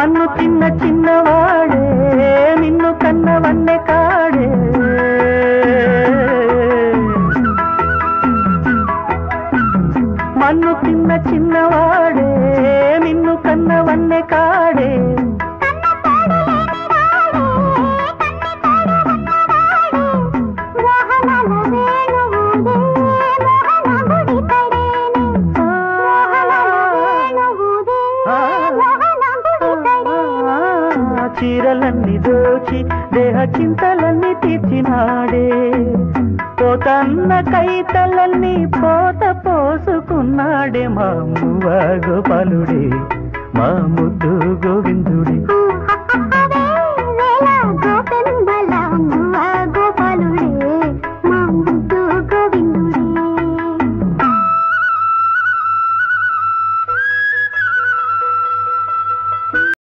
మన్ను తిన్న చిన్నవాడే నిన్ను కన్నవన్నే కాడే మన్ను తిన్న చిన్నవాడే నిన్ను కన్నవన్నే కాడే చీరలన్నీ దోచి దేహ చింతలన్నీ తీర్చినాడే పోతన్న కైతలన్నీ పోత పోసుకున్నాడే మా మువ్వ గోపాలుడే మా ముద్దు గోవిందుడే